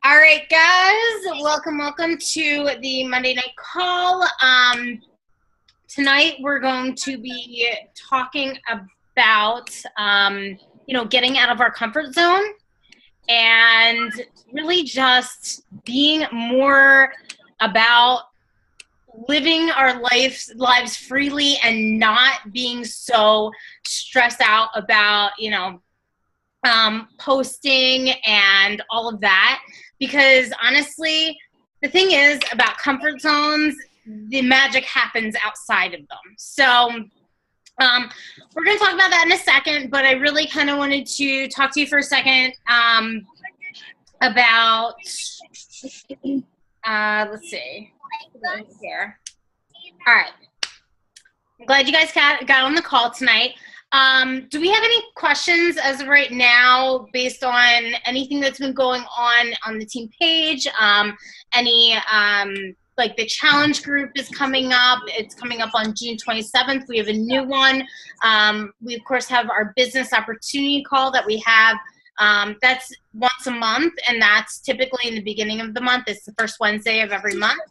All right, guys, welcome to the Monday Night Call. Tonight we're going to be talking about, getting out of our comfort zone and really just being more about living our lives freely and not being so stressed out about, posting and all of that. Because honestly, the thing is about comfort zones, the magic happens outside of them. So we're going to talk about that in a second, but I really kind of wanted to talk to you for a second about, let's see, here. All right. I'm glad you guys got on the call tonight. Do we have any questions as of right now based on anything that's been going on the team page? Like the challenge group is coming up. It's coming up on June 27th. We have a new one. We, of course, have our business opportunity call that we have. That's once a month, and that's typically in the beginning of the month. It's the first Wednesday of every month.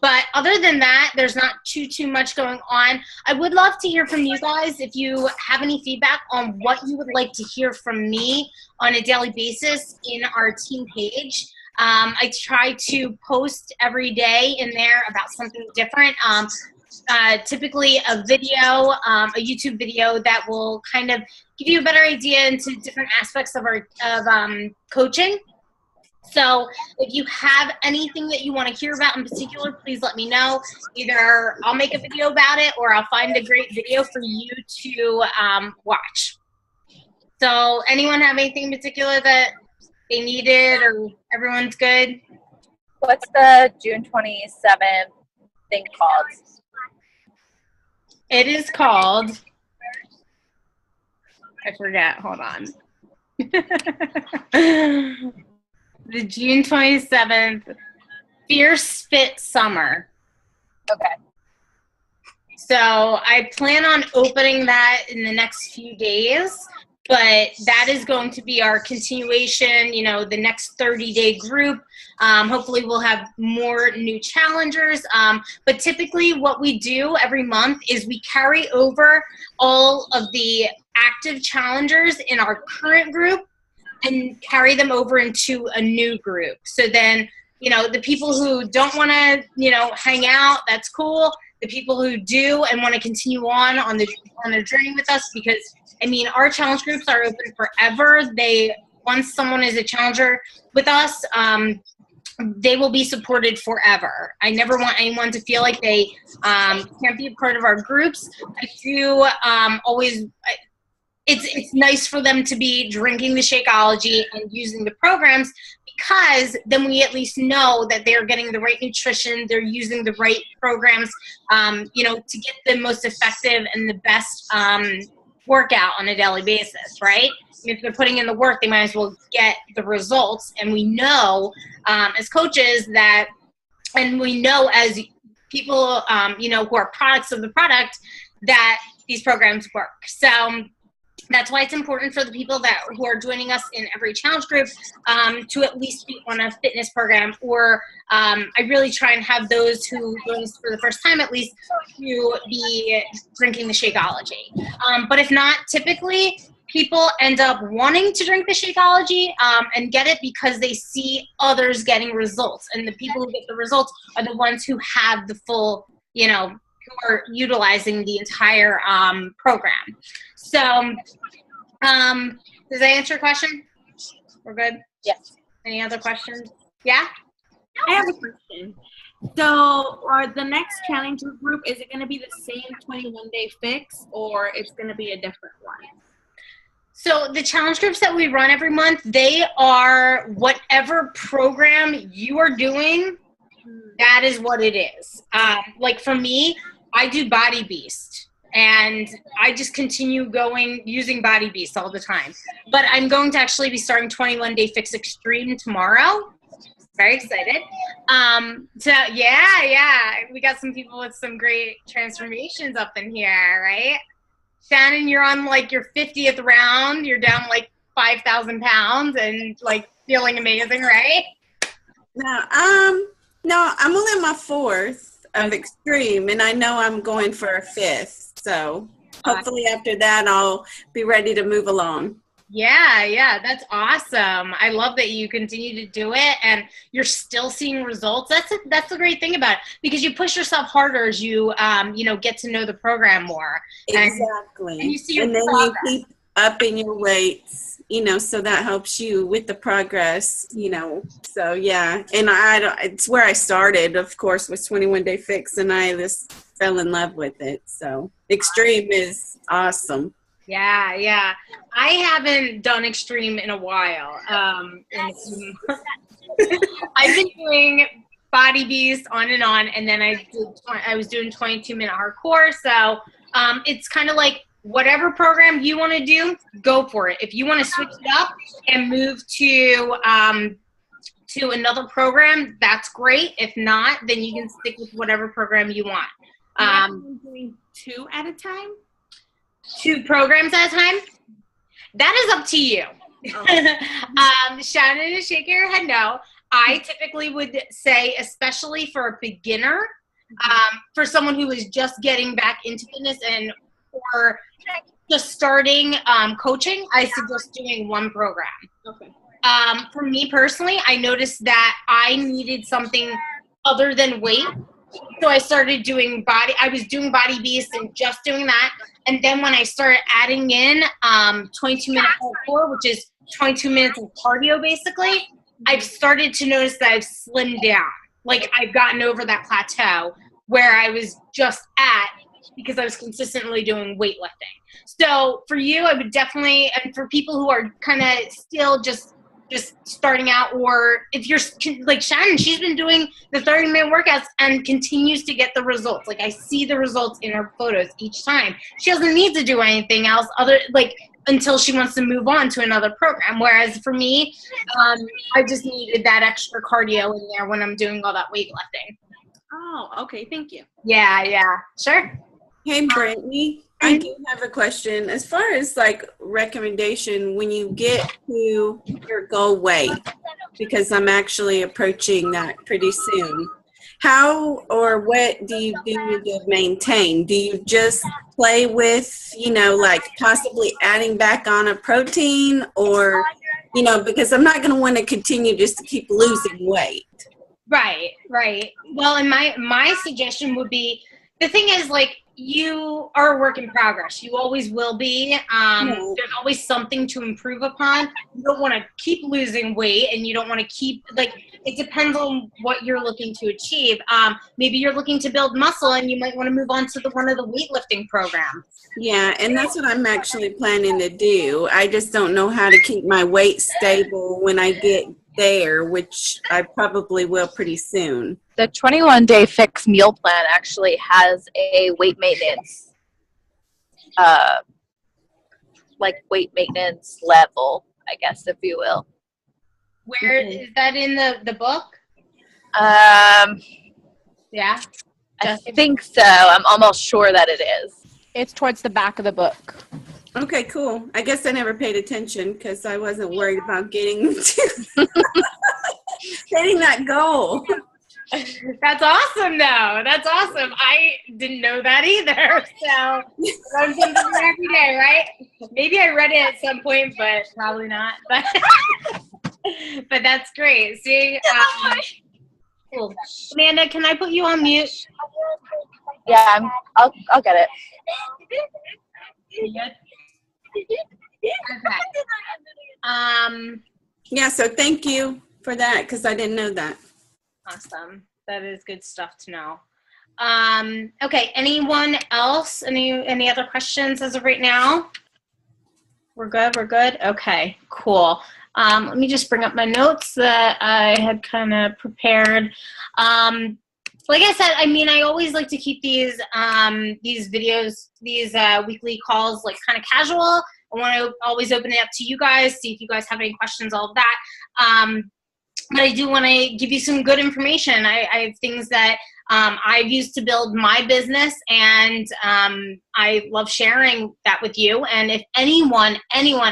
But other than that, there's not too much going on. I would love to hear from you guys if you have any feedback on what you would like to hear from me on a daily basis in our team page. I try to post every day in there about something different. Typically a video, a YouTube video that will kind of give you a better idea into different aspects of our coaching. So if you have anything that you want to hear about in particular, please let me know. Either I'll make a video about it or I'll find a great video for you to watch. So anyone have anything in particular that they needed, or everyone's good? What's the June 27th thing called? It is called, I forget, hold on. The June 27th Fierce Fit Summer. Okay. So I plan on opening that in the next few days, but that is going to be our continuation, the next 30-day group. Hopefully we'll have more new challengers. But typically what we do every month is we carry over all of the active challengers in our current group and carry them over into a new group. So then, the people who don't want to, hang out, that's cool. The people who do and want to continue on their journey with us, because our challenge groups are open forever. Once someone is a challenger with us, they will be supported forever. I never want anyone to feel like they can't be a part of our groups. I do always. It's nice for them to be drinking the Shakeology and using the programs, because then we at least know that they're getting the right nutrition, they're using the right programs, to get the most effective and the best workout on a daily basis, right? If they're putting in the work, they might as well get the results. And we know as coaches that, and we know as people, who are products of the product, that these programs work. So that's why it's important for the people who are joining us in every challenge group to at least be on a fitness program, or I really try and have those who join us for the first time at least to be drinking the Shakeology. But if not, typically people end up wanting to drink the Shakeology and get it because they see others getting results, and the people who get the results are the ones who have the full, who are utilizing the entire program. So, does that answer your question? We're good? Yes. Any other questions? Yeah? I have a question. So, the next challenger group, is it going to be the same 21-day fix, or it's going to be a different one? So the challenge groups that we run every month, they are whatever program you are doing, that is what it is. Like for me, I do Body Beast, and I just continue using Body Beast all the time. But I'm going to actually be starting 21-Day Fix Extreme tomorrow. Very excited. So yeah, we got some people with some great transformations up in here, right? Shannon, you're on like your 50th round. You're down like 5,000 pounds, and like feeling amazing, right? No, I'm only on my 4th of extreme, and I know I'm going for a 5th. So hopefully after that, I'll be ready to move along. Yeah, that's awesome. I love that you continue to do it and you're still seeing results. That's the great thing about it, because you push yourself harder as you get to know the program more. Exactly. And you see your and then progress. you keep upping your weights, so that helps you with the progress, So yeah, and it's where I started, of course, with 21 Day Fix, and I just fell in love with it. So extreme is awesome. Yeah. I haven't done extreme in a while. I've been doing Body Beast on, and then I was doing 22-minute hardcore. So it's kind of like whatever program you want to do, go for it. If you want to switch it up and move to another program, that's great. If not, then you can stick with whatever program you want. Doing 2 at a time? 2 programs at a time? That is up to you. Oh. Shannon is shaking her head no. I typically would say, especially for a beginner, for someone who is just getting back into fitness and or just starting coaching, I suggest doing 1 program. Okay. For me personally, I noticed that I needed something other than weight. So I started doing I was doing Body Beast and just doing that. And then when I started adding in 22-minute hardcore, which is 22 minutes of cardio basically, I've started to notice that I've slimmed down. Like I've gotten over that plateau where I was just at because I was consistently doing weightlifting. So for you, I would definitely, and for people who are kind of still just starting out, or if you're like Shannon, she's been doing the 30-minute workouts and continues to get the results. Like I see the results in her photos each time. She doesn't need to do anything else until she wants to move on to another program. Whereas for me, I just needed that extra cardio in there when I'm doing all that weightlifting. Oh, okay. Thank you. Yeah. Sure. Hey, Brittany, I do have a question. As far as like recommendation, when you get to your goal weight, because I'm actually approaching that pretty soon, how or what do you do to maintain? Do you just play with, like possibly adding back on a protein, or, because I'm not going to want to continue just to keep losing weight. Right. Well, and my suggestion would be, the thing is, like, you are a work in progress. You always will be. There's always something to improve upon. You don't want to keep losing weight, and you don't want to keep, like, it depends on what you're looking to achieve. Maybe you're looking to build muscle, and you might want to move on to one of the weightlifting programs. Yeah, and that's what I'm actually planning to do. I just don't know how to keep my weight stable when I get there, which I probably will pretty soon. The 21 Day Fix meal plan actually has a weight maintenance, weight maintenance level, I guess, if you will. Where is that in the book? Yeah. I think so. I'm almost sure that it is. It's towards the back of the book. Okay, cool. I guess I never paid attention because I wasn't worried about getting that goal. That's awesome, though. That's awesome. I didn't know that either. So learn something every day, right? Maybe I read it at some point, but probably not. But but that's great. See, cool. Amanda, can I put you on mute? Yeah, I'll get it. You good? Okay. Yeah, so thank you for that because I didn't know that. Awesome. That is good stuff to know. Okay, anyone else? Any other questions as of right now? We're good? Okay, cool. Let me just bring up my notes that I had kind of prepared. Like I said, I mean, I always like to keep these videos, these weekly calls, like kind of casual. I want to always open it up to you guys, see if you guys have any questions, all of that. but I do want to give you some good information. I have things that I've used to build my business, and I love sharing that with you. And if anyone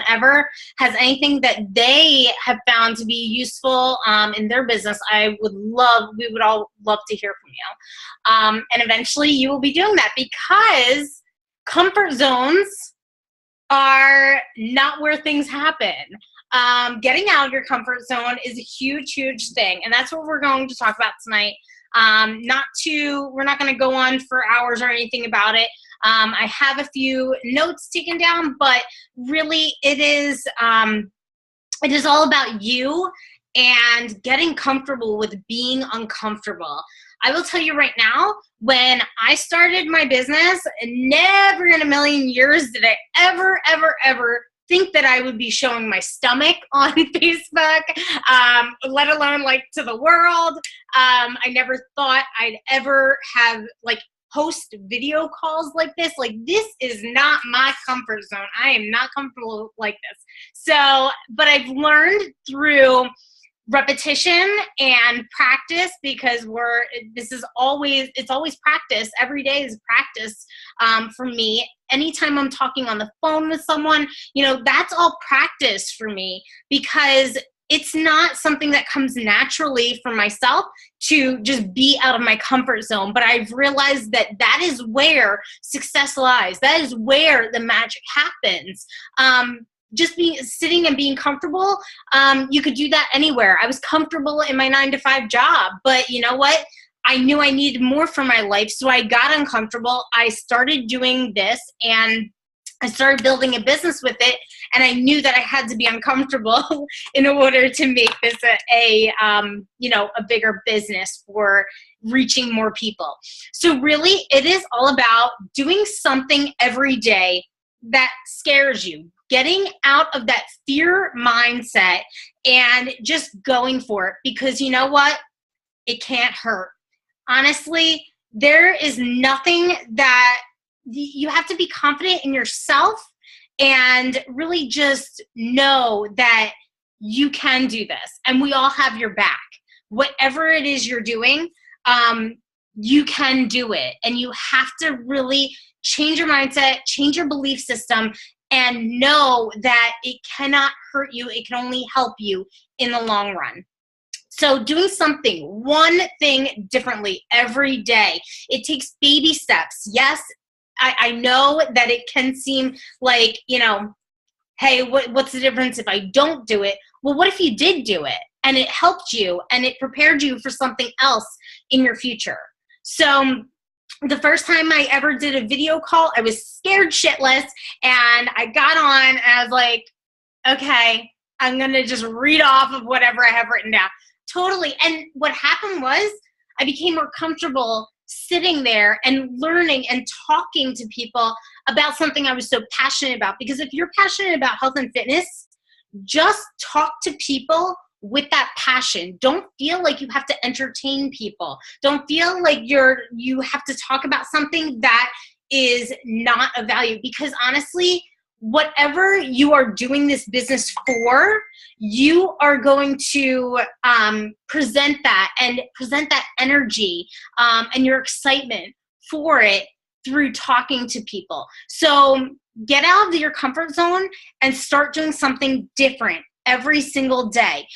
ever has anything that they have found to be useful in their business, we would all love to hear from you. And eventually you will be doing that, because comfort zones are not where things happen. Getting out of your comfort zone is a huge, huge thing. And that's what we're going to talk about tonight. We're not going to go on for hours or anything about it. I have a few notes taken down, but really it is all about you and getting comfortable with being uncomfortable. I will tell you right now, when I started my business, never in a million years did I ever think that I would be showing my stomach on Facebook, let alone like to the world. I never thought I'd ever have host video calls like this. Like, this is not my comfort zone. I am not comfortable like this. So, but I've learned through repetition and practice, because it's always practice. Every day is practice for me. Anytime I'm talking on the phone with someone, that's all practice for me, because it's not something that comes naturally for myself to just be out of my comfort zone. But I've realized that is where success lies. That is where the magic happens. Just sitting and being comfortable, you could do that anywhere. I was comfortable in my 9-to-5 job, but you know what? I knew I needed more for my life, so I got uncomfortable. I started doing this, and I started building a business with it, and I knew that I had to be uncomfortable in order to make this a bigger business for reaching more people. So really, it is all about doing something every day that scares you, getting out of that fear mindset and just going for it, because you know what? It can't hurt. Honestly, there is nothing that you have to be confident in yourself and really just know that you can do this, and we all have your back. Whatever it is you're doing, you can do it, and you have to really change your mindset, change your belief system, and know that it cannot hurt you. It can only help you in the long run. So doing one thing differently every day. It takes baby steps. Yes, I know that it can seem like, hey, what's the difference if I don't do it? Well, what if you did do it and it helped you and it prepared you for something else in your future? So the first time I ever did a video call, I was scared shitless, and I got on and I was like, okay, I'm going to just read off of whatever I have written down. Totally. And what happened was I became more comfortable sitting there and learning and talking to people about something I was so passionate about. Because if you're passionate about health and fitness, just talk to people with that passion. Don't feel like you have to entertain people. Don't feel like you have to talk about something that is not of value, because honestly, whatever you are doing this business for, you are going to present that energy and your excitement for it through talking to people. So get out of your comfort zone and start doing something different every single day.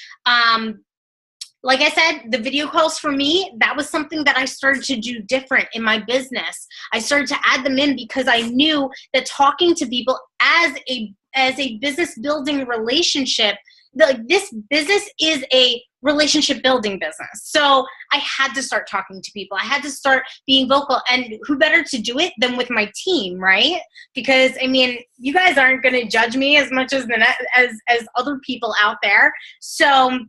Like I said, the video calls for me, that was something that I started to do different in my business. I started to add them in because I knew that talking to people as a business building relationship, this business is a relationship building business. So I had to start talking to people. I had to start being vocal, and who better to do it than with my team, right? Because I mean, you guys aren't going to judge me as much as other people out there. So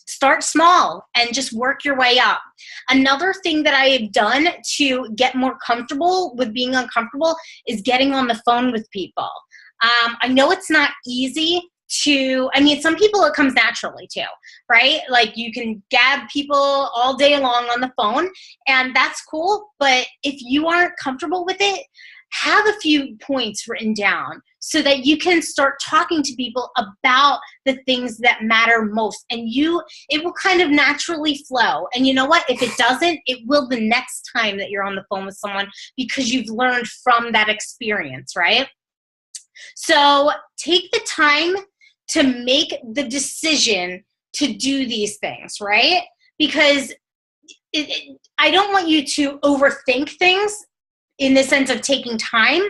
start small and just work your way up. Another thing that I have done to get more comfortable with being uncomfortable is getting on the phone with people. I know it's not easy some people it comes naturally too, right? Like you can gab people all day long on the phone, and that's cool. But if you aren't comfortable with it, have a few points written down so that you can start talking to people about the things that matter most, and it will kind of naturally flow. And you know what? If it doesn't, it will the next time that you're on the phone with someone, because you've learned from that experience, right? So take the time to make the decision to do these things, right? Because I don't want you to overthink things in the sense of taking time,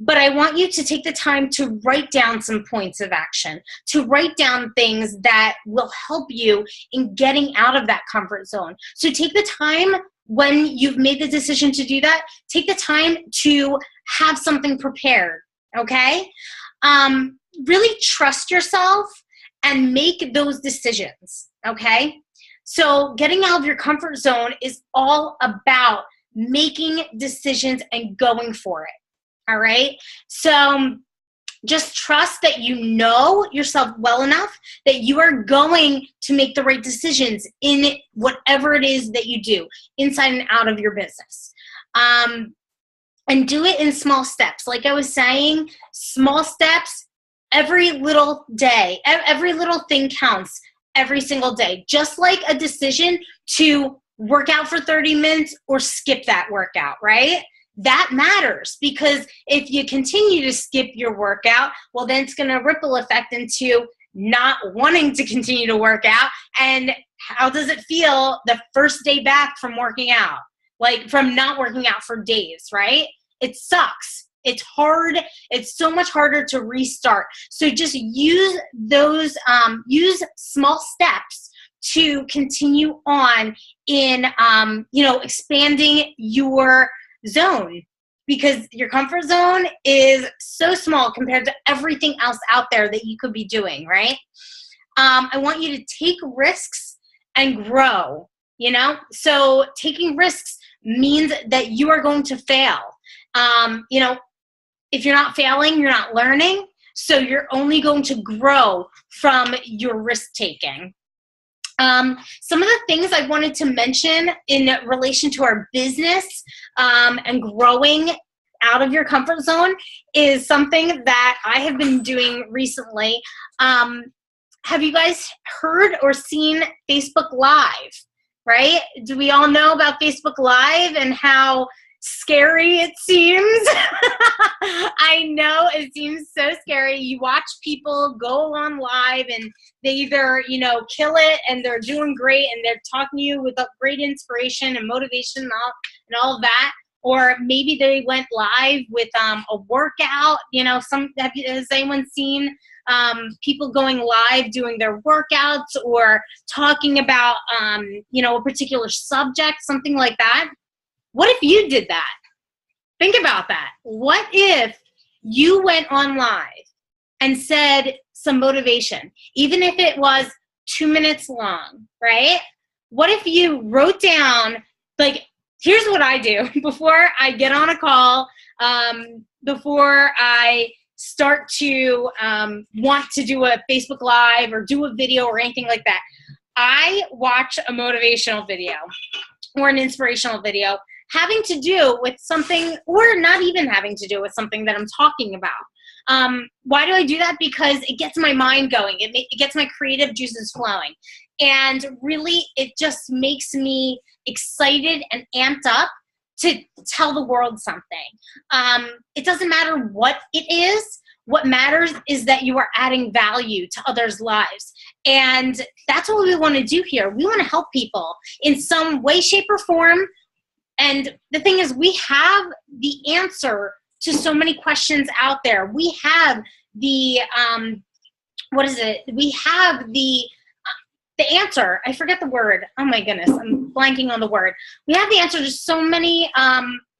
but I want you to take the time to write down some points of action, to write down things that will help you in getting out of that comfort zone. So take the time when you've made the decision to do that, take the time to have something prepared, okay? Really trust yourself and make those decisions, okay? So getting out of your comfort zone is all about making decisions and going for it, all right? So just trust that you know yourself well enough that you are going to make the right decisions in whatever it is that you do, inside and out of your business. And do it in small steps. Like I was saying, small steps every little day. Every little thing counts every single day. Just like a decision to work out for 30 minutes or skip that workout, right? That matters, because if you continue to skip your workout, well, then it's going to ripple effect into not wanting to continue to work out. And how does it feel the first day back from working out? Like from not working out for days, right? It sucks. It's hard. It's so much harder to restart. So just use those, use small steps to continue on in, expanding your zone, because your comfort zone is so small compared to everything else out there that you could be doing, right? I want you to take risks and grow, So taking risks means that you are going to fail. If you're not failing, you're not learning. So you're only going to grow from your risk taking. Some of the things I wanted to mention in relation to our business and growing out of your comfort zone is something that I have been doing recently. Have you guys heard or seen Facebook Live, right? Do we all know about Facebook Live and how scary it seems? I know it seems so scary. You watch people go on live and they either, kill it and they're doing great and they're talking to you with great inspiration and motivation and all of that. Or maybe they went live with a workout. Has anyone seen people going live doing their workouts or talking about, a particular subject, something like that? What if you did that? Think about that. What if you went on live and said some motivation, even if it was 2 minutes long, right? What if you wrote down, here's what I do before I get on a call, before I start to want to do a Facebook Live or do a video or anything like that. I watch a motivational video or an inspirational video having to do with something, or not even having to do with something that I'm talking about. Why do I do that? Because it gets my mind going. It gets my creative juices flowing. And really, it just makes me excited and amped up to tell the world something. It doesn't matter what it is. What matters is that you are adding value to others' lives. And that's what we want to do here. We want to help people in some way, shape, or form. And the thing is, we have the answer to so many questions out there. We have the, We have the answer. I forget the word. Oh my goodness, I'm blanking on the word. We have the answer to so many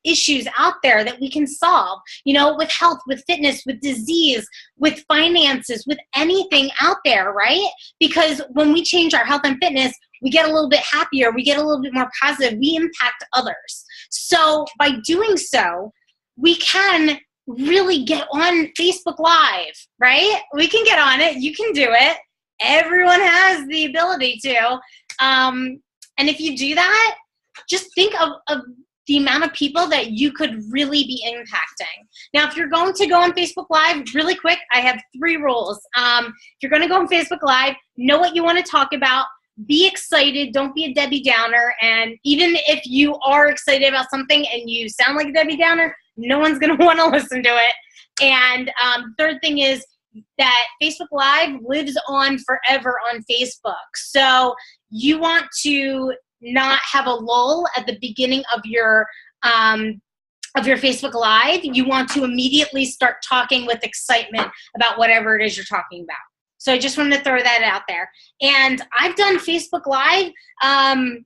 issues out there that we can solve, with health, with fitness, with disease, with finances, with anything out there, right? Because when we change our health and fitness, we get a little bit happier, we get a little bit more positive, we impact others. So by doing so, we can really get on Facebook Live, right? We can get on it, you can do it. Everyone has the ability to. And if you do that, just think of the amount of people that you could really be impacting. Now, if you're going to go on Facebook Live, really quick, I have 3 rules. If you're going to go on Facebook Live, know what you want to talk about. Be excited. Don't be a Debbie Downer. And even if you are excited about something and you sound like a Debbie Downer, no one's going to want to listen to it. And third thing is that Facebook Live lives on forever on Facebook. So you want to not have a lull at the beginning of your Facebook Live. You want to immediately start talking with excitement about whatever it is you're talking about. So I just wanted to throw that out there. And I've done Facebook Live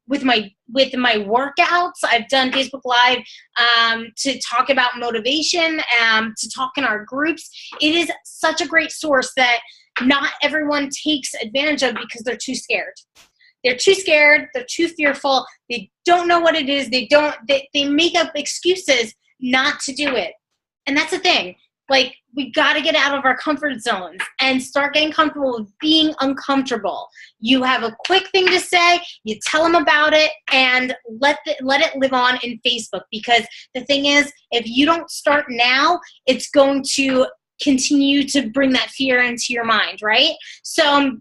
with my workouts. I've done Facebook Live to talk about motivation, to talk in our groups. It is such a great source that not everyone takes advantage of because they're too scared. They're too scared. They're too fearful. They don't know what it is. They make up excuses not to do it. And that's the thing. Like, we got to get out of our comfort zones and start getting comfortable with being uncomfortable. You have a quick thing to say, you tell them about it, and let it live on in Facebook. Because the thing is, if you don't start now, it's going to continue to bring that fear into your mind, right? So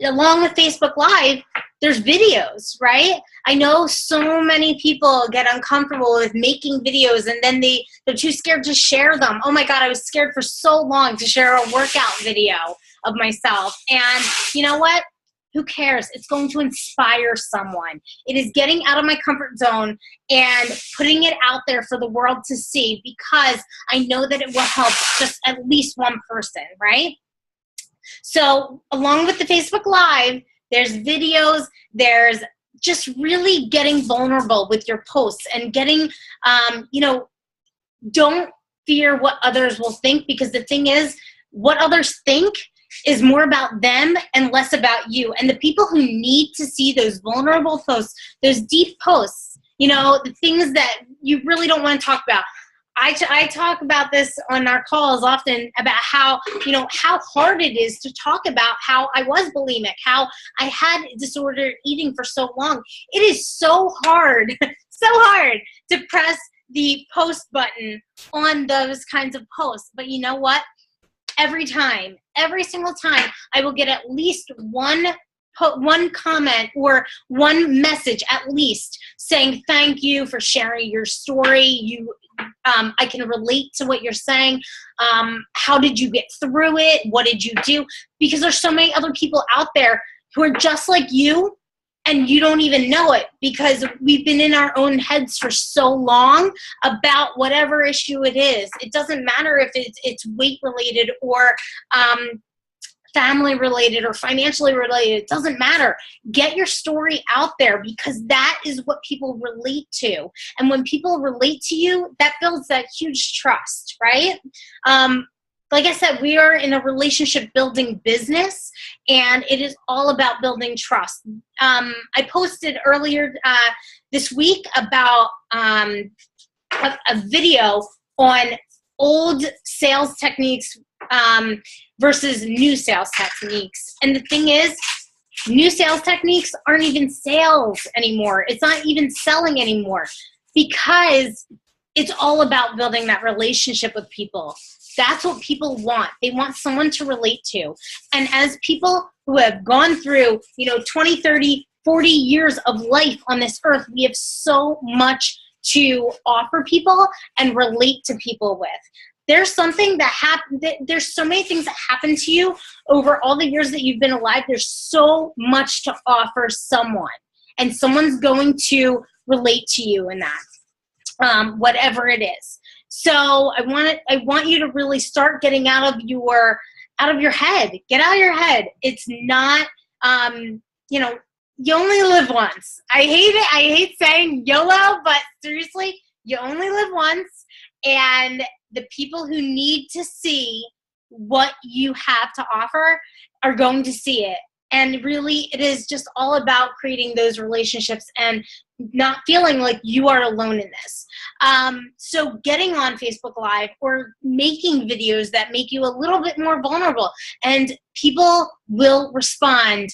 along with Facebook Live, there's videos, right? I know so many people get uncomfortable with making videos and then they're too scared to share them. Oh my God, I was scared for so long to share a workout video of myself. And you know what? Who cares? It's going to inspire someone. It is getting out of my comfort zone and putting it out there for the world to see, because I know that it will help just at least one person, right? So along with the Facebook Live, there's videos, there's just really getting vulnerable with your posts and getting, don't fear what others will think, because the thing is, what others think is more about them and less about you. And the people who need to see those vulnerable posts, those deep posts, the things that you really don't want to talk about. I talk about this on our calls often about how hard it is to talk about how I was bulimic, how I had disordered eating for so long. It is so hard, so hard to press the post button on those kinds of posts. But you know what? Every single time, I will get at least one comment or one message at least saying thank you for sharing your story. I can relate to what you're saying. How did you get through it? What did you do? Because there's so many other people out there who are just like you, and you don't even know it, because we've been in our own heads for so long about whatever issue it is. It doesn't matter if it's weight related or family related or financially related. It doesn't matter. Get your story out there, because that is what people relate to. And when people relate to you, that builds that huge trust, right? Like I said, we are in a relationship building business, and it is all about building trust. I posted earlier this week about a video on old sales techniques versus new sales techniques. And the thing is, new sales techniques aren't even sales anymore. It's not even selling anymore, because it's all about building that relationship with people. That's what people want. They want someone to relate to. And as people who have gone through, 20, 30, 40 years of life on this earth, we have so much to offer people and relate to people with. There's something that happened. There's so many things that happen to you over all the years that you've been alive. There's so much to offer someone, and someone's going to relate to you in that, whatever it is. So I want you to really start getting out of your head. Get out of your head. It's not, you only live once. I hate it. I hate saying YOLO, but seriously, you only live once, and the people who need to see what you have to offer are going to see it. And really, it is just all about creating those relationships and not feeling like you are alone in this. So getting on Facebook Live or making videos that make you a little bit more vulnerable, and people will respond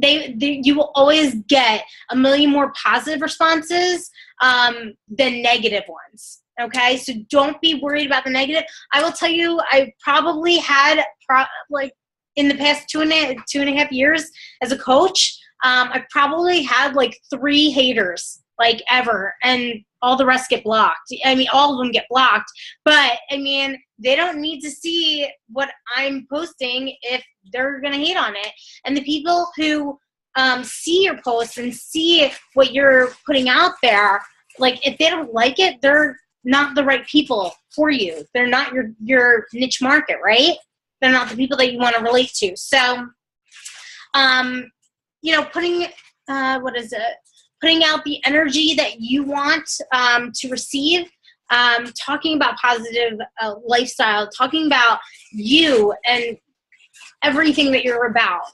you will always get a million more positive responses than negative ones. Okay, so don't be worried about the negative. I will tell you, I probably had like in the past two and a half years as a coach, I probably had like 3 haters like ever, and all the rest get blocked. I mean, all of them get blocked, but I mean, they don't need to see what I'm posting if they're gonna hate on it. And the people who see your posts and see what you're putting out there, like if they don't like it, they're not the right people for you. They're not your niche market, right? They're not the people that you want to relate to. So, you know, putting out the energy that you want to receive, talking about positive lifestyle, talking about you and everything that you're about.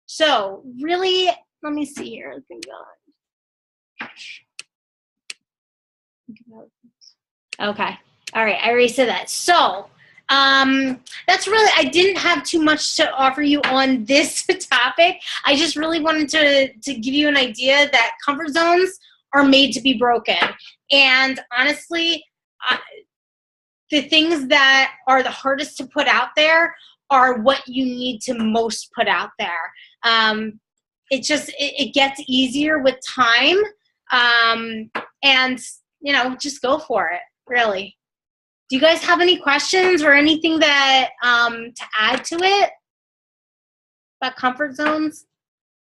So really, let me see here. Okay. All right. I already said that. So that's really, I didn't have too much to offer you on this topic. I just really wanted to give you an idea that comfort zones are made to be broken. And honestly, the things that are the hardest to put out there are what you need to most put out there. It gets easier with time. And, you know, just go for it, really. Do you guys have any questions or anything that to add to it about comfort zones?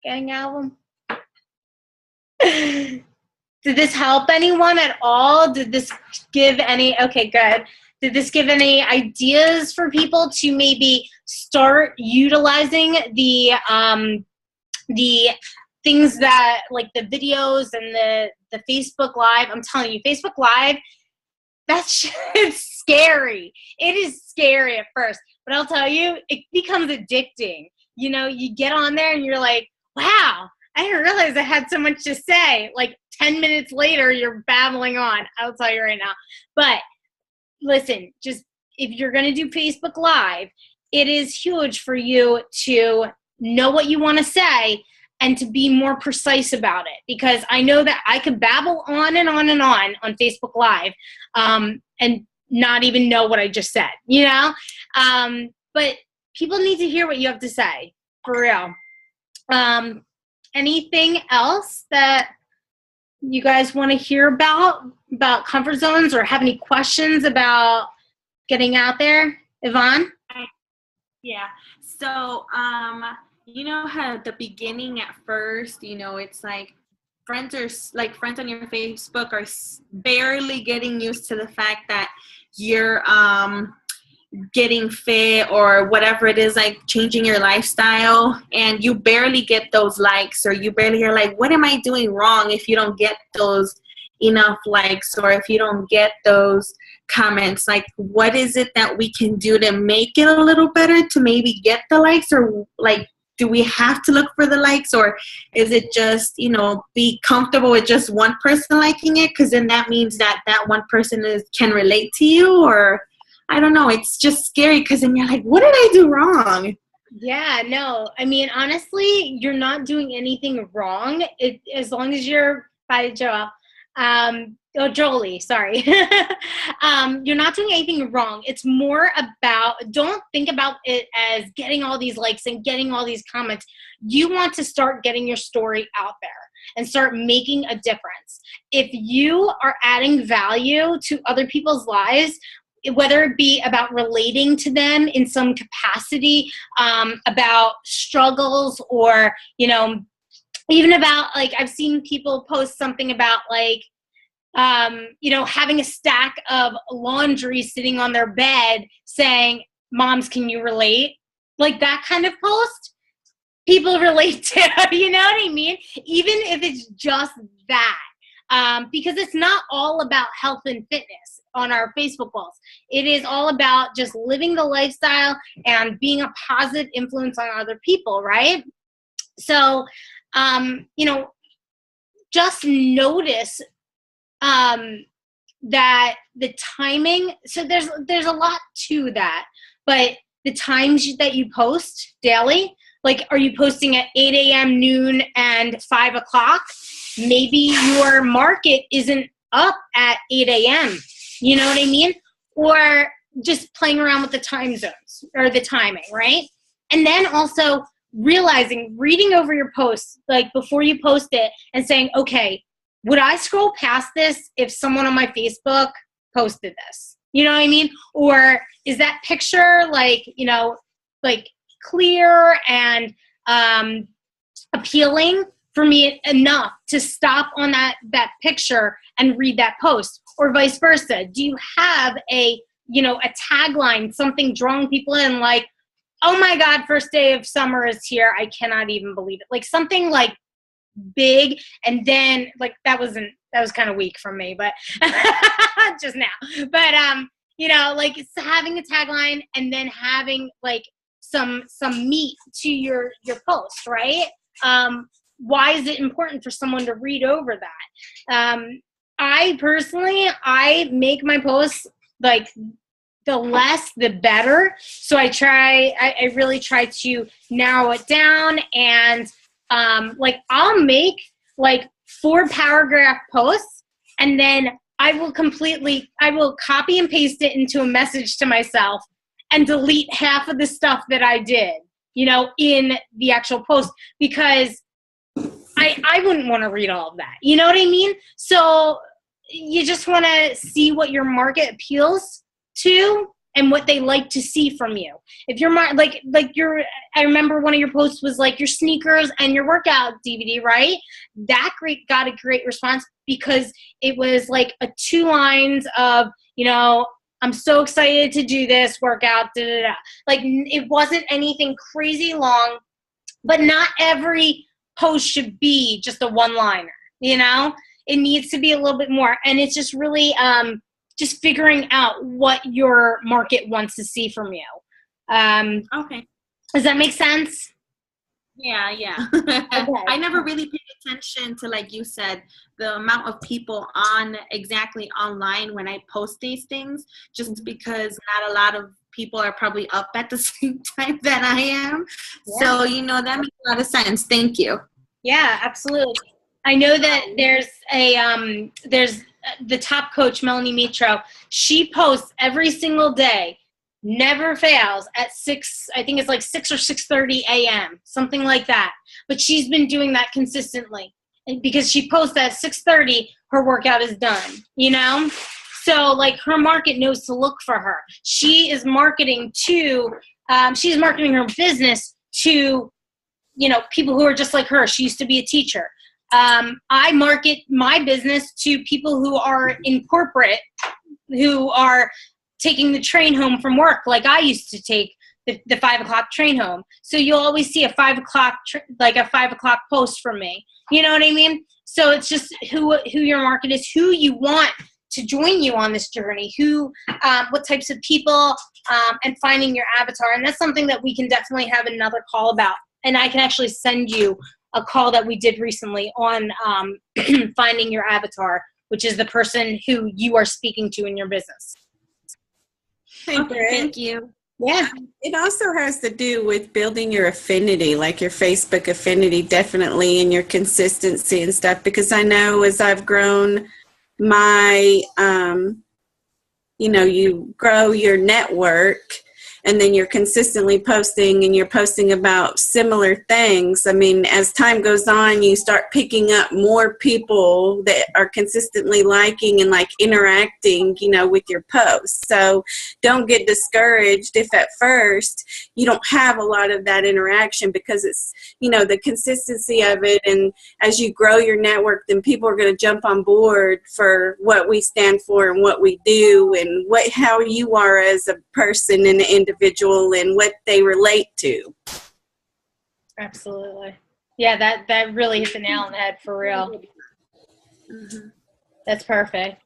Getting out of them? Did this help anyone at all? Did this give any, okay, good. Did this give any ideas for people to maybe start utilizing the things that, like the videos and the Facebook Live? I'm telling you, Facebook Live, that shit's scary. It is scary at first, but I'll tell you, it becomes addicting. You know, you get on there and you're like, wow, I didn't realize I had so much to say. Like 10 minutes later, you're babbling on. I'll tell you right now. But listen, just if you're going to do Facebook Live, it is huge for you to know what you want to say and to be more precise about it, because I know that I could babble on and on and on Facebook Live and not even know what I just said, you know? But people need to hear what you have to say, for real. Anything else that you guys want to hear about comfort zones, or have any questions about getting out there? Yvonne? Yeah. So, you know how at the beginning at first, you know, it's like friends on your Facebook are barely getting used to the fact that you're getting fit or whatever it is, like changing your lifestyle, and you barely get those likes, or you barely are like, what am I doing wrong if you don't get those enough likes, or if you don't get those comments? Like, what is it that we can do to make it a little better to maybe get the likes? Or like, do we have to look for the likes, or is it just, you know, be comfortable with just one person liking it, because then that means that one person can relate to you? Or I don't know, it's just scary, because then you're like, what did I do wrong? Yeah, no, I mean, honestly, you're not doing anything wrong. As long as you're by Joel. Jolie, sorry. You're not doing anything wrong. It's more about, don't think about it as getting all these likes and getting all these comments. You want to start getting your story out there and start making a difference. If you are adding value to other people's lives, whether it be about relating to them in some capacity, about struggles, or, you know, even about, like, I've seen people post something about, like, you know, having a stack of laundry sitting on their bed saying, moms, can you relate? Like that kind of post, people relate to, you know what I mean? Even if it's just that, because it's not all about health and fitness on our Facebook walls. It is all about just living the lifestyle and being a positive influence on other people, right? So, you know, just notice that the timing, so there's a lot to that, but the times that you post daily, Like, are you posting at 8 a.m., noon, and 5 o'clock? Maybe your market isn't up at 8 a.m. You know what I mean? Or just playing around with the time zones or the timing, right? And then also reading over your posts, like before you post it and saying, okay, would I scroll past this if someone on my Facebook posted this? You know what I mean? Or is that picture like, like clear and appealing for me enough to stop on that picture and read that post? Or vice versa? Do you have a tagline, something drawing people in, like, oh my God, first day of summer is here, I cannot even believe it. Like something like big, and then like that was kind of weak from me, but just now. But like having a tagline and then having like some meat to your post, right? Why is it important for someone to read over that? I personally make my posts like the less the better. So I really try to narrow it down, and like I'll make like 4-paragraph posts, and then I will copy and paste it into a message to myself and delete half of the stuff that I did, in the actual post, because I wouldn't want to read all of that. You know what I mean? So you just want to see what your market appeals to and what they like to see from you. If you're I remember one of your posts was like your sneakers and your workout DVD, right? That got a great response because it was like 2 lines of, I'm so excited to do this workout, da, da, da. Like it wasn't anything crazy long, but not every post should be just a one-liner, It needs to be a little bit more. And it's just really just figuring out what your market wants to see from you. Okay. Does that make sense? Yeah. Okay. I never really paid attention to, like you said, the amount of people exactly online when I post these things, just because not a lot of people are probably up at the same time that I am. Yeah. So, that makes a lot of sense. Thank you. Yeah, absolutely. I know that there's the top coach, Melanie Mitro. She posts every single day, never fails, at 6, I think it's like 6 or 6:30 a.m., something like that. But she's been doing that consistently. And because she posts at 6:30, her workout is done, So like her market knows to look for her. She is marketing she's marketing her business to, people who are just like her. She used to be a teacher. I market my business to people who are in corporate, who are taking the train home from work, like I used to take the 5 o'clock train home. So you'll always see a 5 o'clock, a 5 o'clock post from me. You know what I mean? So it's just who your market is, who you want to join you on this journey, what types of people, and finding your avatar. And that's something that we can definitely have another call about. And I can actually send you a call that we did recently on finding your avatar, which is the person who you are speaking to in your business. Hey, Britt. Thank you. Yeah. It also has to do with building your affinity, like your Facebook affinity, definitely, and your consistency and stuff. Because I know as I've grown my, you grow your network, and then you're consistently posting, and you're posting about similar things. I mean, as time goes on, you start picking up more people that are consistently liking and like interacting, with your posts. So don't get discouraged if at first you don't have a lot of that interaction, because it's, the consistency of it. And as you grow your network, then people are going to jump on board for what we stand for and what we do, and how you are as a person and an individual, and what they relate to. Absolutely. Yeah, that really hit the nail on the head, for real. Mm-hmm. That's perfect.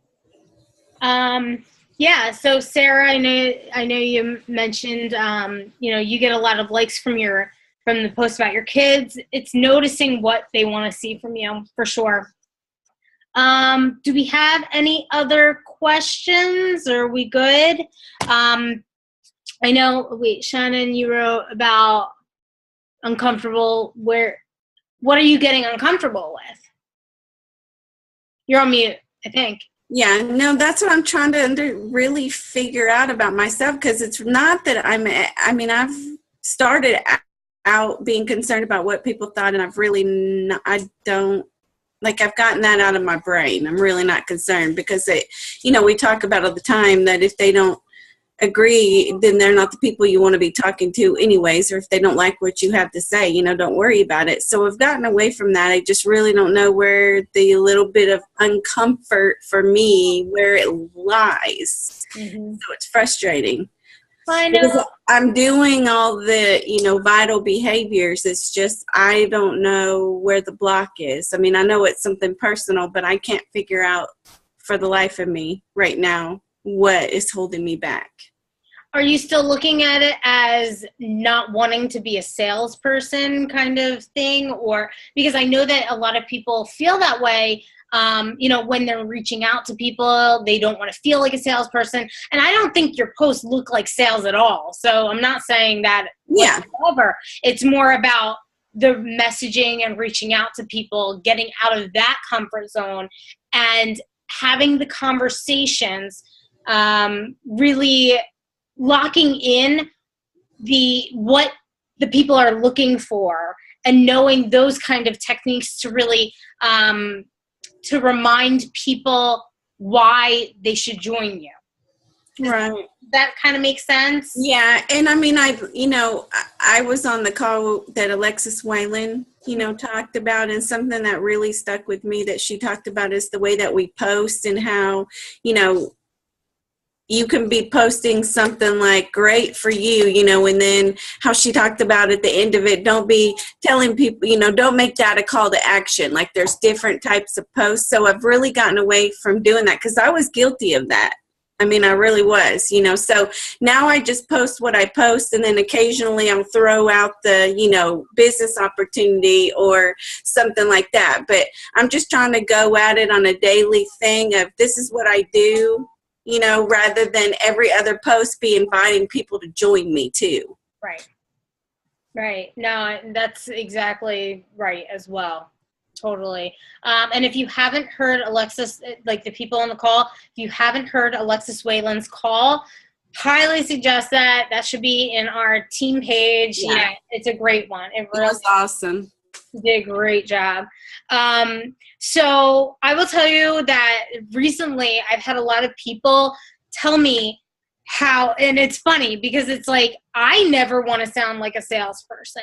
Yeah, so Sarah, I know you mentioned you get a lot of likes from the post about your kids. It's noticing what they want to see from you, for sure. Do we have any other questions? Are we good? I know, Shannon, you wrote about Uncomfortable what are you getting uncomfortable with? You're on mute, I think. Yeah, no, that's what I'm trying to really figure out about myself, because it's not that I've started out being concerned about what people thought, and I've gotten that out of my brain. I'm really not concerned, because we talk about all the time that if they don't agree, then they're not the people you want to be talking to anyways, or if they don't like what you have to say, don't worry about it. So I've gotten away from that. I just really don't know where the little bit of uncomfort for me, where it lies. Mm-hmm. So it's frustrating. I know. Because I'm doing all the, vital behaviors. It's just, I don't know where the block is. I mean, I know it's something personal, but I can't figure out for the life of me right now what is holding me back. Are you still looking at it as not wanting to be a salesperson kind of thing? Or because I know that a lot of people feel that way, when they're reaching out to people, they don't want to feel like a salesperson. And I don't think your posts look like sales at all. So I'm not saying that whatsoever. It's more about the messaging and reaching out to people, getting out of that comfort zone and having the conversations, really locking in what the people are looking for, and knowing those kind of techniques to really to remind people why they should join you. Right. That kind of makes sense. Yeah, and I mean, I was on the call that Alexis Whalen, talked about, and something that really stuck with me that she talked about is the way that we post, and how, you can be posting something like great for you, and then how she talked about at the end of it, don't be telling people, don't make that a call to action. Like, there's different types of posts. So I've really gotten away from doing that, because I was guilty of that. I mean, I really was, so now I just post what I post, and then occasionally I'll throw out the, business opportunity or something like that. But I'm just trying to go at it on a daily thing of, this is what I do, rather than every other post be inviting people to join me too. Right. No, that's exactly right as well. Totally. And if you haven't heard Alexis, like the people on the call, if you haven't heard Alexis Whalen's call, highly suggest that. That should be in our team page. Yeah, it's a great one. It was awesome. Did a great job. So I will tell you that recently I've had a lot of people tell me how, and it's funny because it's like, I never want to sound like a salesperson.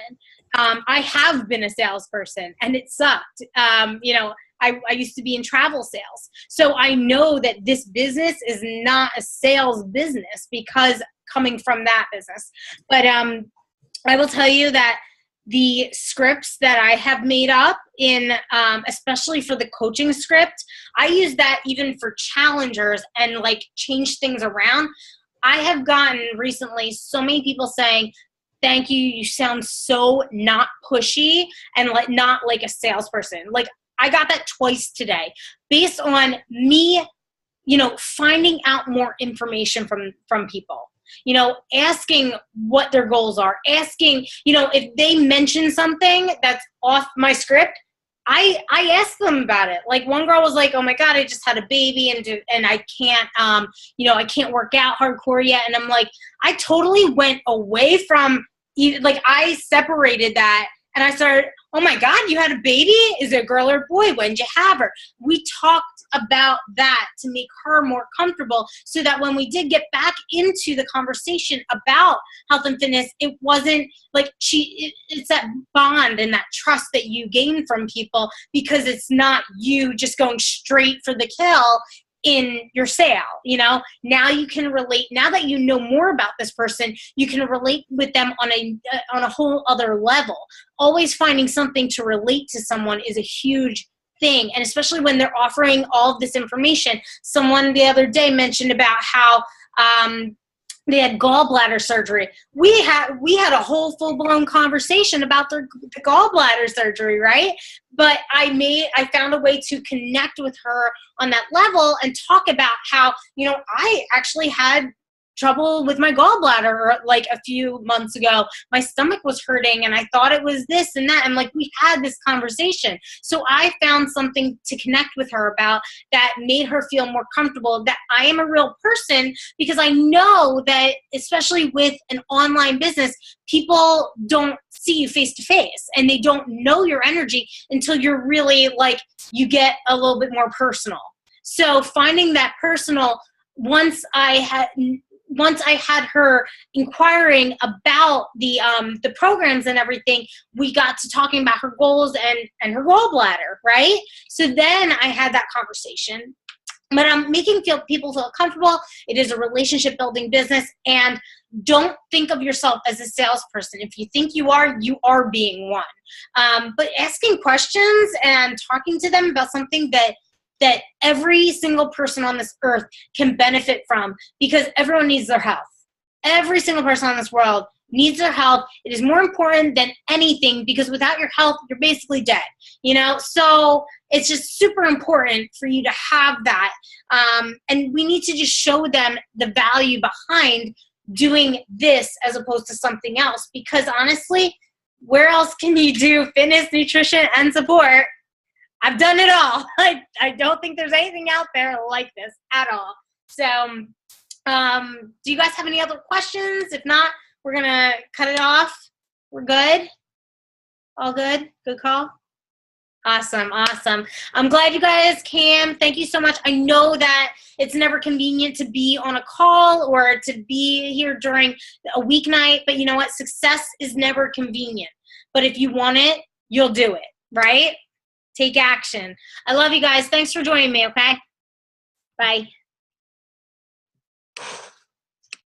I have been a salesperson and it sucked. I used to be in travel sales. So I know that this business is not a sales business because coming from that business. But I will tell you that the scripts that I have made up in, especially for the coaching script, I use that even for challengers and like change things around. I have gotten recently so many people saying, thank you, you sound so not pushy and like not like a salesperson. Like, I got that twice today based on me, finding out more information from people. Asking what their goals are, asking, if they mention something that's off my script, I asked them about it. Like, one girl was like, oh my God, I just had a baby and I can't, I can't work out hardcore yet. And I'm like, I totally went away from, like, I separated that and I started, oh my God, you had a baby? Is it a girl or a boy? When did you have her? We talked about that to make her more comfortable so that when we did get back into the conversation about health and fitness, it wasn't like it's that bond and that trust that you gain from people, because it's not you just going straight for the kill in your sale. Now you can relate. Now that you know more about this person, you can relate with them on a whole other level. Always finding something to relate to someone is a huge thing, and especially when they're offering all of this information. Someone the other day mentioned about how they had gallbladder surgery. We had a whole full-blown conversation about the gallbladder surgery, right? But I found a way to connect with her on that level and talk about how, I actually had trouble with my gallbladder like a few months ago. My stomach was hurting and I thought it was this and that. And like we had this conversation. So I found something to connect with her about that made her feel more comfortable that I am a real person, because I know that especially with an online business, people don't see you face to face and they don't know your energy until you're really like, you get a little bit more personal. So finding that personal, once I had her inquiring about the programs and everything, we got to talking about her goals and her gallbladder, right? So then I had that conversation. But I'm making people feel comfortable. It is a relationship building business, and don't think of yourself as a salesperson. If you think you are being one. But asking questions and talking to them about something that every single person on this earth can benefit from, because everyone needs their health. Every single person on this world needs their health. It is more important than anything, because without your health, you're basically dead, So it's just super important for you to have that. And we need to just show them the value behind doing this as opposed to something else, because honestly, where else can you do fitness, nutrition, and support? I've done it all. I don't think there's anything out there like this at all. So do you guys have any other questions? If not, we're going to cut it off. We're good? All good? Good call? Awesome. I'm glad you guys came. Thank you so much. I know that it's never convenient to be on a call or to be here during a weeknight, but you know what? Success is never convenient. But if you want it, you'll do it, right? Take action. I love you guys. Thanks for joining me, okay? Bye.